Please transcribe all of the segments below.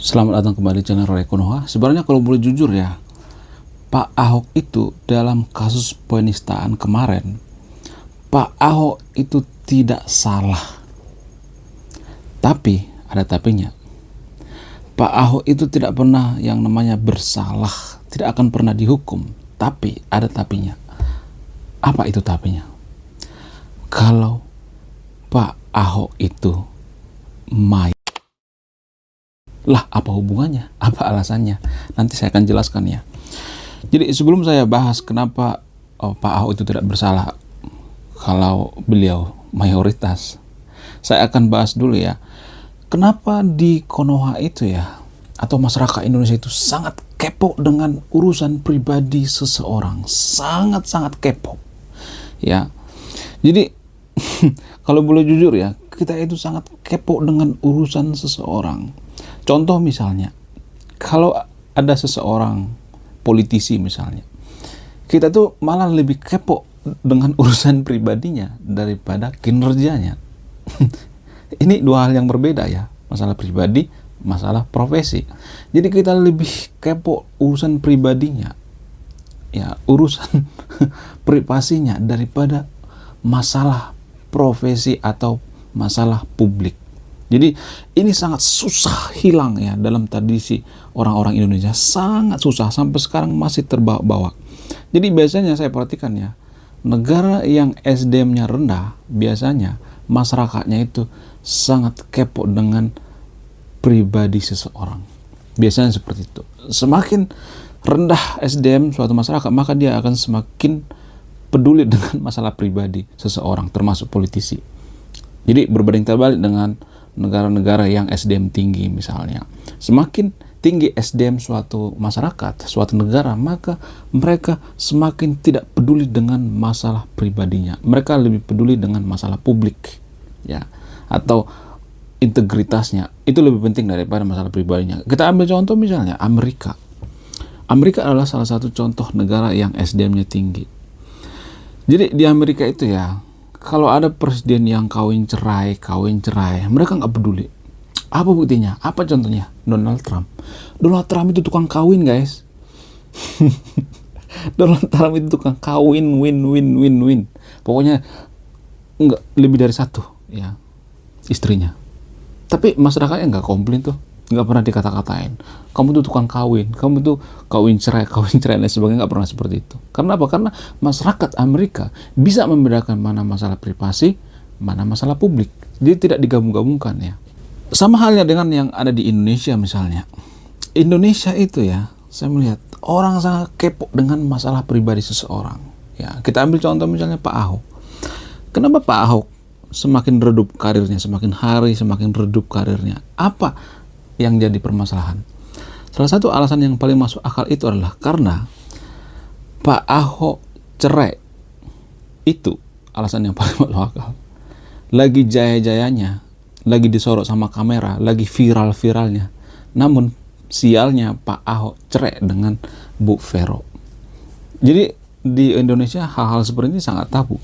Selamat datang kembali di channel Roy Konoha. Sebenarnya kalau boleh jujur ya, Pak Ahok itu dalam kasus penistaan kemarin, Pak Ahok itu tidak salah. Tapi, ada tapinya. Pak Ahok itu tidak pernah yang namanya bersalah, tidak akan pernah dihukum. Tapi, ada tapinya. Apa itu tapinya? Kalau Pak Ahok itu lah, apa hubungannya? Apa alasannya? Nanti saya akan jelaskan ya. Jadi sebelum saya bahas kenapa Pak Ahok itu tidak bersalah kalau beliau mayoritas, saya akan bahas dulu ya. Kenapa di Konoha itu ya, atau masyarakat Indonesia itu sangat kepo dengan urusan pribadi seseorang. Sangat-sangat kepo. Ya. Jadi kalau boleh jujur ya, kita itu sangat kepo dengan urusan seseorang. Contoh misalnya, kalau ada seseorang politisi misalnya, kita tuh malah lebih kepo dengan urusan pribadinya daripada kinerjanya. Ini dua hal yang berbeda ya, masalah pribadi, masalah profesi. Jadi kita lebih kepo urusan pribadinya, ya urusan privasinya daripada masalah profesi atau masalah publik. Jadi ini sangat susah hilang ya dalam tradisi orang-orang Indonesia, sangat susah sampai sekarang masih terbawa-bawa. Jadi biasanya saya perhatikan ya, negara yang SDM-nya rendah biasanya masyarakatnya itu sangat kepo dengan pribadi seseorang. Biasanya seperti itu. Semakin rendah SDM suatu masyarakat, maka dia akan semakin peduli dengan masalah pribadi seseorang, termasuk politisi. Jadi berbanding terbalik dengan negara-negara yang SDM tinggi misalnya. Semakin tinggi SDM suatu masyarakat, suatu negara, maka mereka semakin tidak peduli dengan masalah pribadinya. Mereka lebih peduli dengan masalah publik, ya, atau integritasnya. Itu lebih penting daripada masalah pribadinya. Kita ambil contoh misalnya Amerika. Amerika adalah salah satu contoh negara yang SDM-nya tinggi. Jadi di Amerika itu ya, kalau ada presiden yang kawin cerai, mereka nggak peduli. Apa buktinya? Apa contohnya? Donald Trump. Donald Trump itu tukang kawin, guys. Donald Trump itu tukang kawin, win. Pokoknya nggak lebih dari satu, ya, istrinya. Tapi masyarakatnya nggak komplain tuh, nggak pernah dikata-katain. Kamu tuh tukang kawin, kamu tuh kawin cerai dan sebagainya, nggak pernah seperti itu. Karena apa? Karena masyarakat Amerika bisa membedakan mana masalah privasi, mana masalah publik. Jadi tidak digabung-gabungkan ya. Sama halnya dengan yang ada di Indonesia misalnya. Indonesia itu ya, saya melihat orang sangat kepo dengan masalah pribadi seseorang. Ya, kita ambil contoh misalnya Pak Ahok. Kenapa Pak Ahok semakin redup karirnya, semakin hari semakin redup karirnya? Apa yang jadi permasalahan? Salah satu alasan yang paling masuk akal itu adalah karena Pak Ahok cerai. Itu alasan yang paling masuk akal. Lagi jaya-jayanya, lagi disorot sama kamera, lagi viral-viralnya. Namun sialnya Pak Ahok cerai dengan Bu Vero. Jadi di Indonesia hal-hal seperti ini sangat tabu.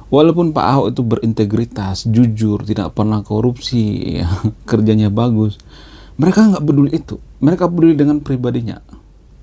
Walaupun Pak Ahok itu berintegritas, jujur, tidak pernah korupsi, ya, kerjanya bagus, mereka nggak peduli itu. Mereka peduli dengan pribadinya.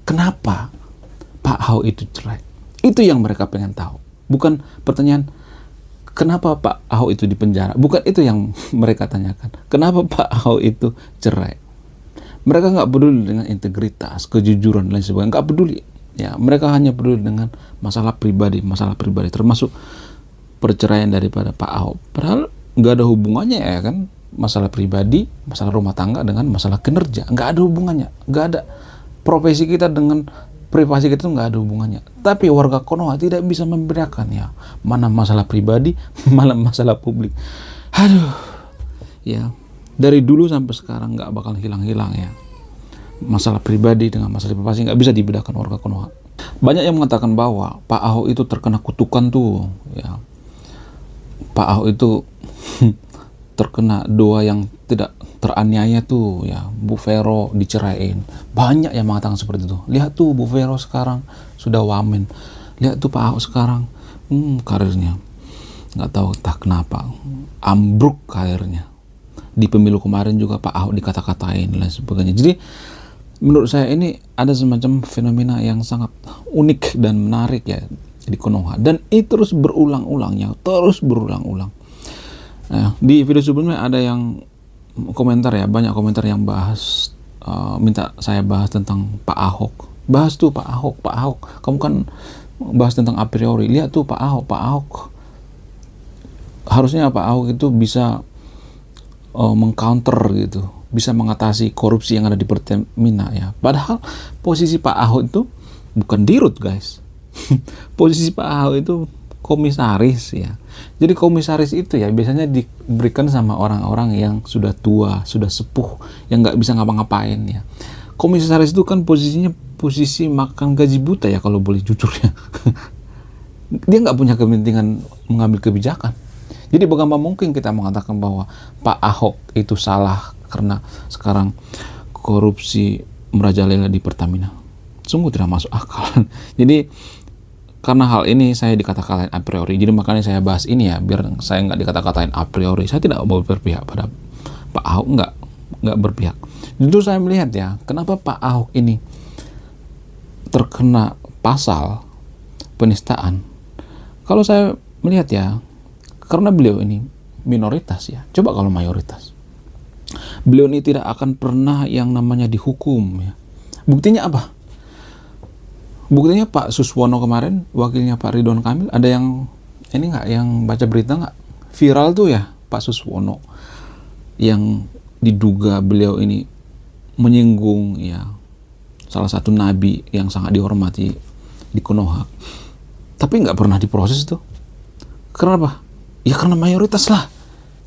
Kenapa Pak Ahok itu cerai? Itu yang mereka pengen tahu. Bukan pertanyaan, kenapa Pak Ahok itu dipenjara? Bukan itu yang mereka tanyakan. Kenapa Pak Ahok itu cerai? Mereka nggak peduli dengan integritas, kejujuran, dan lain sebagainya. Nggak peduli. Ya, mereka hanya peduli dengan masalah pribadi, termasuk perceraian daripada Pak Ahok. Padahal nggak ada hubungannya ya kan, masalah pribadi, masalah rumah tangga dengan masalah kinerja, nggak ada hubungannya. Nggak ada. Profesi kita dengan privasi kita itu nggak ada hubungannya. Tapi warga Konoha tidak bisa membedakan ya, mana masalah pribadi, mana masalah publik. Aduh, ya, dari dulu sampai sekarang nggak bakal hilang-hilang ya, masalah pribadi dengan masalah privasi nggak bisa dibedakan warga Konoha. Banyak yang mengatakan bahwa Pak Ahok itu terkena kutukan tuh, ya. Pak Ahok itu terkena doa yang tidak teraniaya tuh ya, Bu Vero diceraiin. Banyak yang mengatakan seperti itu. Lihat tuh Bu Vero sekarang sudah wamen. Lihat tuh Pak Ahok sekarang karirnya nggak tahu entah kenapa ambruk karirnya. Di pemilu kemarin juga Pak Ahok dikata-katain dan lain sebagainya. Jadi menurut saya ini ada semacam fenomena yang sangat unik dan menarik ya di Konoha, dan itu terus berulang-ulangnya, terus berulang-ulang. Nah, di video sebelumnya ada yang komentar ya, banyak komentar yang bahas, minta saya bahas tentang Pak Ahok. Bahas tuh Pak Ahok, kamu kan bahas tentang a priori, lihat tuh Pak Ahok. Harusnya Pak Ahok itu bisa mengcounter gitu, bisa mengatasi korupsi yang ada di Pertamina ya. Padahal posisi Pak Ahok itu bukan dirut guys. Posisi Pak Ahok itu komisaris ya. Jadi komisaris itu ya biasanya diberikan sama orang-orang yang sudah tua, sudah sepuh, yang nggak bisa ngapa-ngapain ya. Komisaris itu kan posisinya posisi makan gaji buta ya kalau boleh jujur ya. Dia nggak punya kepentingan mengambil kebijakan. Jadi bagaimana mungkin kita mengatakan bahwa Pak Ahok itu salah karena sekarang korupsi merajalela di Pertamina? Sungguh tidak masuk akal. Jadi karena hal ini saya dikata-katain a priori. Jadi makanya saya bahas ini ya, biar saya nggak dikata-katain a priori. Saya tidak mau berpihak pada Pak Ahok, nggak berpihak. Justru saya melihat ya, kenapa Pak Ahok ini terkena pasal penistaan. Kalau saya melihat ya, karena beliau ini minoritas ya. Coba kalau mayoritas, beliau ini tidak akan pernah yang namanya dihukum ya. Buktinya apa? Buktinya Pak Suswono kemarin, wakilnya Pak Ridwan Kamil, ada yang ini nggak, yang baca berita nggak? Viral tuh ya Pak Suswono yang diduga beliau ini menyinggung ya salah satu nabi yang sangat dihormati di Konoha, tapi nggak pernah diproses tuh. Kenapa? Ya karena mayoritas lah.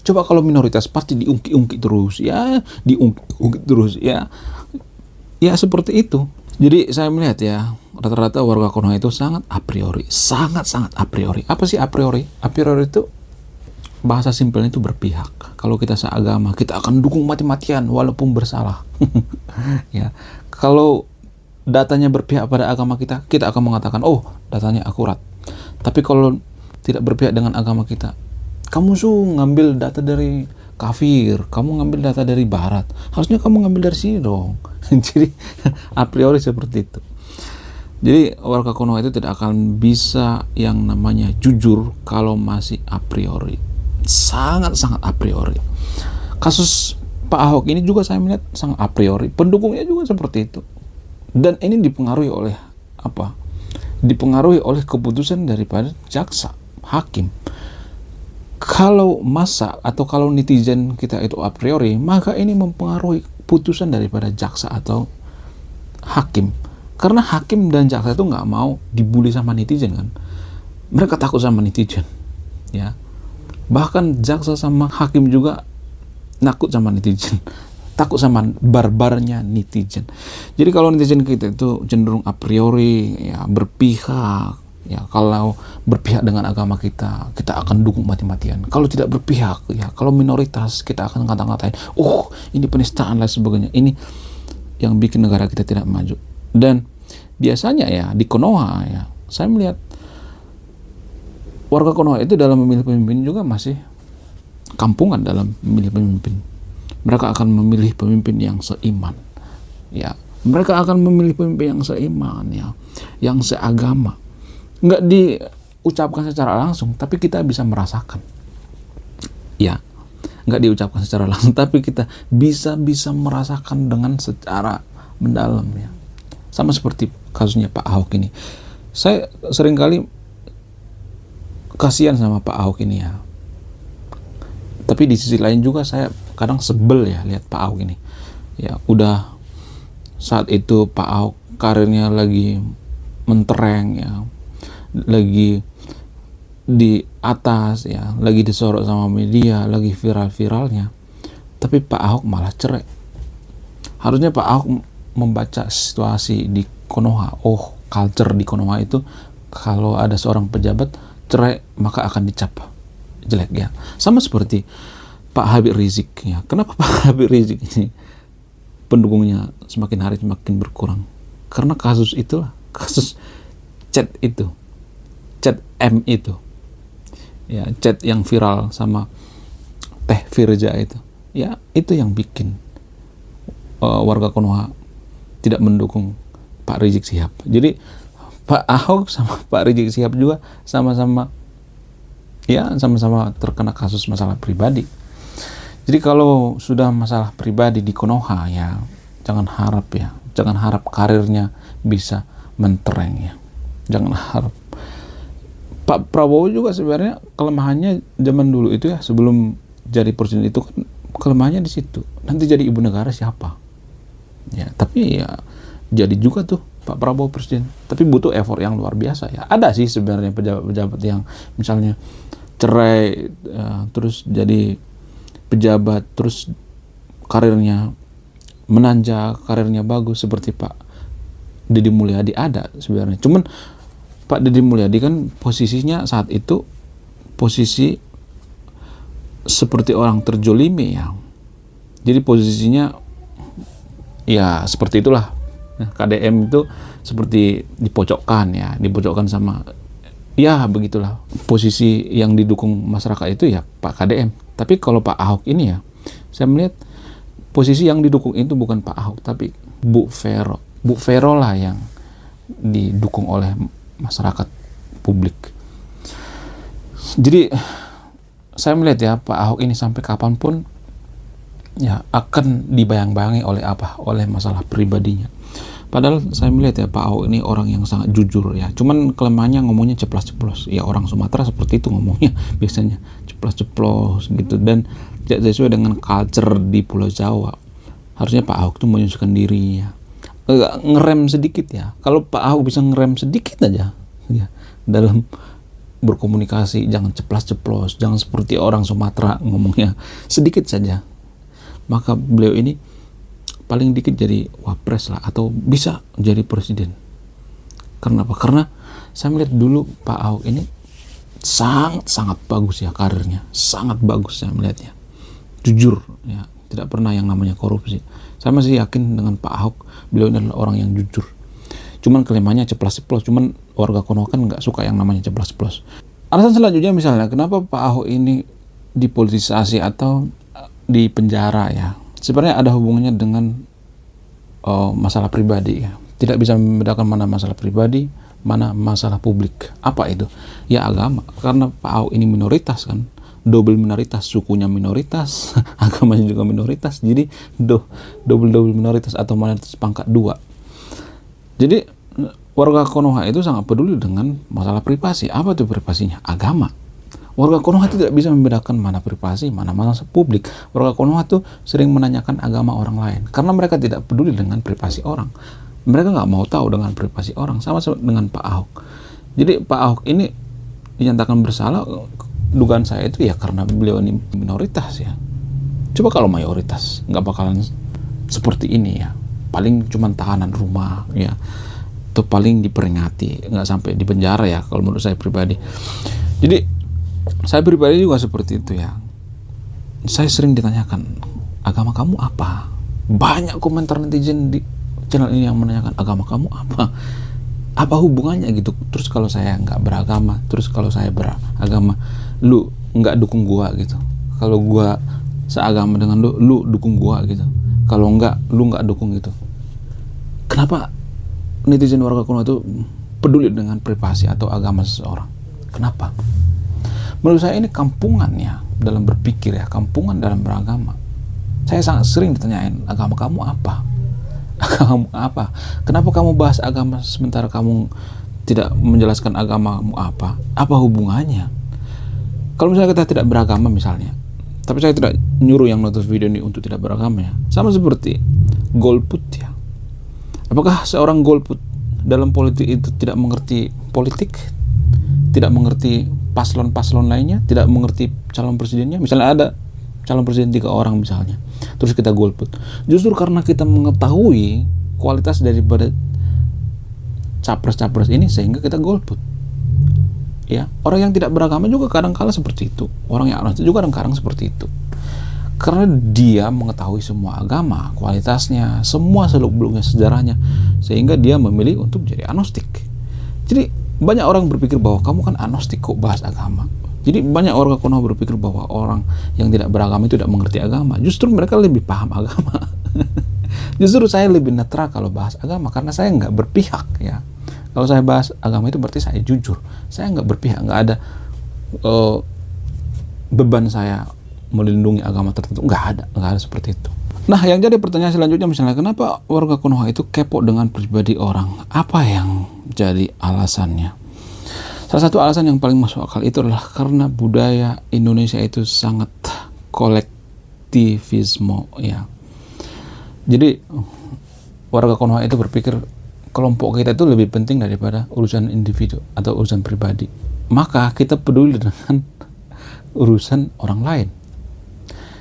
Coba kalau minoritas pasti diungkit-ungkit terus ya, diungkit terus ya. Ya seperti itu. Jadi saya melihat ya, rata-rata warga Konoha itu sangat a priori, sangat-sangat a priori. Apa sih a priori? A priori itu bahasa simpelnya itu berpihak. Kalau kita seagama, kita akan dukung mati-matian walaupun bersalah. Ya. Kalau datanya berpihak pada agama kita, kita akan mengatakan, oh datanya akurat. Tapi kalau tidak berpihak dengan agama kita, kamu ngambil data dari kafir, kamu ngambil data dari barat, harusnya kamu ngambil dari sini dong. Jadi a priori seperti itu. Jadi warga Konoha itu tidak akan bisa yang namanya jujur kalau masih a priori, sangat-sangat a priori. Kasus Pak Ahok ini juga saya melihat sangat a priori, pendukungnya juga seperti itu. Dan ini dipengaruhi oleh apa? Dipengaruhi oleh keputusan daripada jaksa, hakim. Kalau massa atau kalau netizen kita itu a priori, maka ini mempengaruhi putusan daripada jaksa atau hakim. Karena hakim dan jaksa itu nggak mau dibully sama netizen kan. Mereka takut sama netizen. Ya. Bahkan jaksa sama hakim juga takut sama netizen. Takut sama barbarnya netizen. Jadi kalau netizen kita itu cenderung a priori, ya berpihak. Ya, kalau berpihak dengan agama kita, kita akan dukung mati-matian. Kalau tidak berpihak, ya kalau minoritas, kita akan ngata-ngatain, oh ini penistaan dan sebagainya. Ini yang bikin negara kita tidak maju. Dan biasanya ya di Konoha ya, saya melihat warga Konoha itu dalam memilih pemimpin juga masih kampungan dalam memilih pemimpin. Mereka akan memilih pemimpin yang seiman. Ya, mereka akan memilih pemimpin yang seiman ya, yang seagama. Nggak diucapkan secara langsung, tapi kita bisa merasakan. Ya, nggak diucapkan secara langsung, tapi kita bisa merasakan dengan secara mendalam ya. Sama seperti kasusnya Pak Ahok ini. Saya seringkali kasihan sama Pak Ahok ini ya. Tapi di sisi lain juga saya kadang sebel ya lihat Pak Ahok ini. Ya, udah saat itu Pak Ahok karirnya lagi mentereng ya. Lagi di atas ya, lagi disorot sama media, lagi viral-viralnya, tapi Pak Ahok malah cerai. Harusnya Pak Ahok membaca situasi di Konoha. Oh, culture di Konoha itu kalau ada seorang pejabat cerai maka akan dicap jelek ya. Sama seperti Pak Habib Rizik ya. Kenapa Pak Habib Rizik ini pendukungnya semakin hari semakin berkurang? Karena kasus itulah, kasus chat itu. Chat M itu ya, chat yang viral sama Teh Firja itu. Ya itu yang bikin warga Konoha tidak mendukung Pak Rizik Sihab. Jadi Pak Ahok sama Pak Rizik Sihab juga sama-sama terkena kasus masalah pribadi. Jadi kalau sudah masalah pribadi di Konoha, ya jangan harap karirnya bisa mentereng ya. Jangan harap. Pak Prabowo juga sebenarnya kelemahannya zaman dulu itu ya, sebelum jadi presiden itu kan kelemahannya di situ. Nanti jadi ibu negara siapa? Ya, tapi ya jadi juga tuh Pak Prabowo presiden. Tapi butuh effort yang luar biasa ya. Ada sih sebenarnya pejabat-pejabat yang misalnya cerai terus jadi pejabat, terus karirnya menanjak, karirnya bagus seperti Pak Deddy Mulyadi ada sebenarnya. Cuman Pak Deddy Mulyadi kan posisinya saat itu posisi seperti orang terjolimi ya. Jadi posisinya ya seperti itulah. Nah, KDM itu seperti dipojokkan sama ya begitulah. Posisi yang didukung masyarakat itu ya Pak KDM. Tapi kalau Pak Ahok ini ya, saya melihat posisi yang didukung itu bukan Pak Ahok, tapi Bu Vero. Bu Vero lah yang didukung oleh masyarakat publik. Jadi saya melihat ya Pak Ahok ini sampai kapanpun ya akan dibayang-bayangi oleh masalah pribadinya. Padahal saya melihat ya Pak Ahok ini orang yang sangat jujur ya. Cuman kelemahannya ngomongnya ceplas-ceplos. Ya orang Sumatera seperti itu ngomongnya biasanya ceplas-ceplos gitu dan tidak sesuai dengan culture di Pulau Jawa. Harusnya Pak Ahok tuh menunjukkan diri ya. Ngerem sedikit ya. Kalau Pak Ahok bisa ngerem sedikit aja ya dalam berkomunikasi, jangan ceplas-ceplos, jangan seperti orang Sumatera ngomongnya sedikit saja, maka beliau ini paling dikit jadi wapres lah atau bisa jadi presiden. Karena apa? Karena saya melihat dulu Pak Ahok ini sangat bagus ya karirnya, sangat bagus saya melihatnya, jujur ya, tidak pernah yang namanya korupsi. Saya masih yakin dengan Pak Ahok, beliau ini adalah orang yang jujur. Cuman kelemahannya ceplas-ceplos, cuman warga Konoha kan nggak suka yang namanya ceplas-ceplos. Alasan selanjutnya misalnya, kenapa Pak Ahok ini dipolitisasi atau di penjara ya? Sebenarnya ada hubungannya dengan masalah pribadi ya. Tidak bisa membedakan mana masalah pribadi, mana masalah publik. Apa itu? Ya agama. Karena Pak Ahok ini minoritas kan, double minoritas, sukunya minoritas, agamanya juga minoritas. Jadi double minoritas atau minoritas pangkat 2. Jadi warga Konoha itu sangat peduli dengan masalah privasi. Apa itu privasinya? Agama. Warga Konoha tidak bisa membedakan mana privasi, mana masalah publik. Warga Konoha tuh sering menanyakan agama orang lain karena mereka tidak peduli dengan privasi orang. Mereka nggak mau tahu dengan privasi orang. Sama dengan Pak Ahok. Jadi Pak Ahok ini dinyatakan bersalah. Dugaan saya itu ya karena beliau ini minoritas ya. Coba kalau mayoritas nggak bakalan seperti ini ya. Paling cuma tahanan rumah ya, atau paling diperingati, nggak sampai di penjara ya kalau menurut saya pribadi. Jadi saya pribadi juga seperti itu ya. Saya sering ditanyakan, agama kamu apa? Banyak komentar netizen di channel ini yang menanyakan, agama kamu apa? Apa hubungannya gitu? Terus kalau saya nggak beragama, terus kalau saya beragama, lu nggak dukung gua gitu. Kalau gua seagama dengan lu dukung gua gitu. Kalau enggak, lu nggak dukung gitu. Kenapa netizen warga Konoha itu peduli dengan privasi atau agama seseorang? Kenapa? Menurut saya ini kampungan ya dalam berpikir ya, kampungan dalam beragama. Saya sangat sering ditanyain, agama kamu apa? Agamamu apa? Kenapa kamu bahas agama sementara kamu tidak menjelaskan agamamu apa? Apa hubungannya? Kalau misalnya kita tidak beragama misalnya, tapi saya tidak nyuruh yang nonton video ini untuk tidak beragama ya. Sama seperti golput ya. Apakah seorang golput dalam politik itu tidak mengerti politik? Tidak mengerti paslon-paslon lainnya? Tidak mengerti calon presidennya? Misalnya ada calon presiden 3 orang misalnya. Terus kita golput. Justru karena kita mengetahui kualitas daripada capres-capres ini sehingga kita golput. Ya, orang yang tidak beragama juga kadang-kala seperti itu. Orang yang agnostik juga kadang-kadang seperti itu. Karena dia mengetahui semua agama, kualitasnya, semua seluk-beluknya, sejarahnya, sehingga dia memilih untuk jadi agnostik. Jadi banyak orang berpikir bahwa kamu kan agnostik kok bahas agama. Jadi banyak warga Konoha berpikir bahwa orang yang tidak beragama itu tidak mengerti agama. Justru mereka lebih paham agama. Justru saya lebih netral kalau bahas agama karena saya nggak berpihak ya. Kalau saya bahas agama itu berarti saya jujur. Saya nggak berpihak, nggak ada beban saya melindungi agama tertentu. Nggak ada seperti itu. Nah, yang jadi pertanyaan selanjutnya misalnya, kenapa warga Konoha itu kepo dengan pribadi orang? Apa yang jadi alasannya? Salah satu alasan yang paling masuk akal itu adalah karena budaya Indonesia itu sangat kolektivisme ya. Jadi warga Konoha itu berpikir kelompok kita itu lebih penting daripada urusan individu atau urusan pribadi. Maka kita peduli dengan urusan orang lain.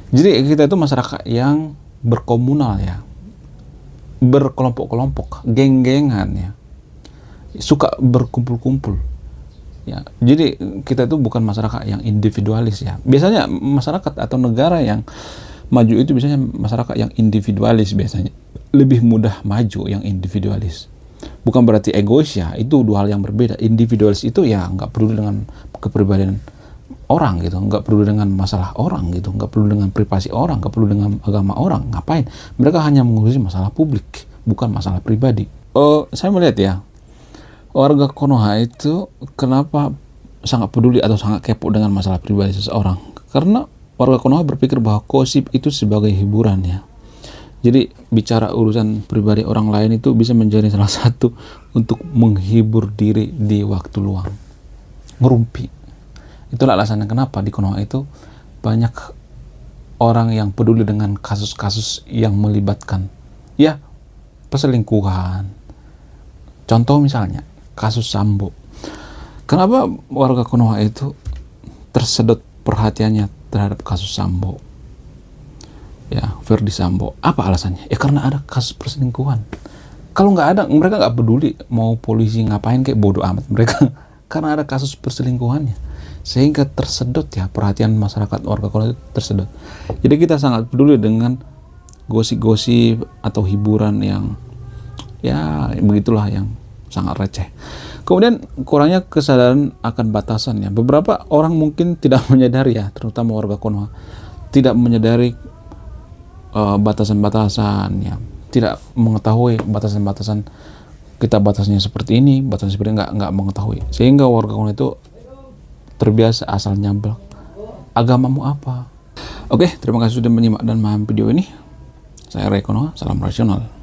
Jadi kita itu masyarakat yang berkomunal ya, berkelompok-kelompok, geng-gengan ya, suka berkumpul-kumpul. Ya, jadi kita itu bukan masyarakat yang individualis ya. Biasanya masyarakat atau negara yang maju itu biasanya masyarakat yang individualis biasanya. Lebih mudah maju yang individualis. Bukan berarti egois ya, itu dua hal yang berbeda. Individualis itu ya nggak peduli dengan kepribadian orang gitu, nggak peduli dengan masalah orang gitu, nggak peduli dengan privasi orang, nggak peduli dengan agama orang. Ngapain? Mereka hanya mengurusi masalah publik, bukan masalah pribadi. Saya melihat ya, warga Konoha itu kenapa sangat peduli atau sangat kepo dengan masalah pribadi seseorang? Karena warga Konoha berpikir bahwa gosip itu sebagai hiburan ya. Jadi bicara urusan pribadi orang lain itu bisa menjadi salah satu untuk menghibur diri di waktu luang. Ngerumpi. Itulah alasannya kenapa di Konoha itu banyak orang yang peduli dengan kasus-kasus yang melibatkan ya perselingkuhan. Contoh misalnya kasus Sambo. Kenapa warga Konoha itu tersedot perhatiannya terhadap kasus Sambo? Ya, Verdi Sambo. Apa alasannya? Ya karena ada kasus perselingkuhan. Kalau nggak ada, mereka nggak peduli mau polisi ngapain, kayak bodoh amat mereka. Karena ada kasus perselingkuhannya. Sehingga tersedot ya perhatian masyarakat warga Konoha itu tersedot. Jadi kita sangat peduli dengan gosip-gosip atau hiburan yang ya begitulah yang sangat receh. Kemudian kurangnya kesadaran akan batasannya. Beberapa orang mungkin tidak menyadari ya, terutama warga Konoha, tidak menyadari batasan-batasan ya, tidak mengetahui batasan-batasan, kita batasnya seperti ini, batasan seperti ini, nggak mengetahui, sehingga warga Konoha itu terbiasa asal nyablak, agamamu apa. Oke, terima kasih sudah menyimak dan memahami video ini. Saya Ray Konoha, salam rasional.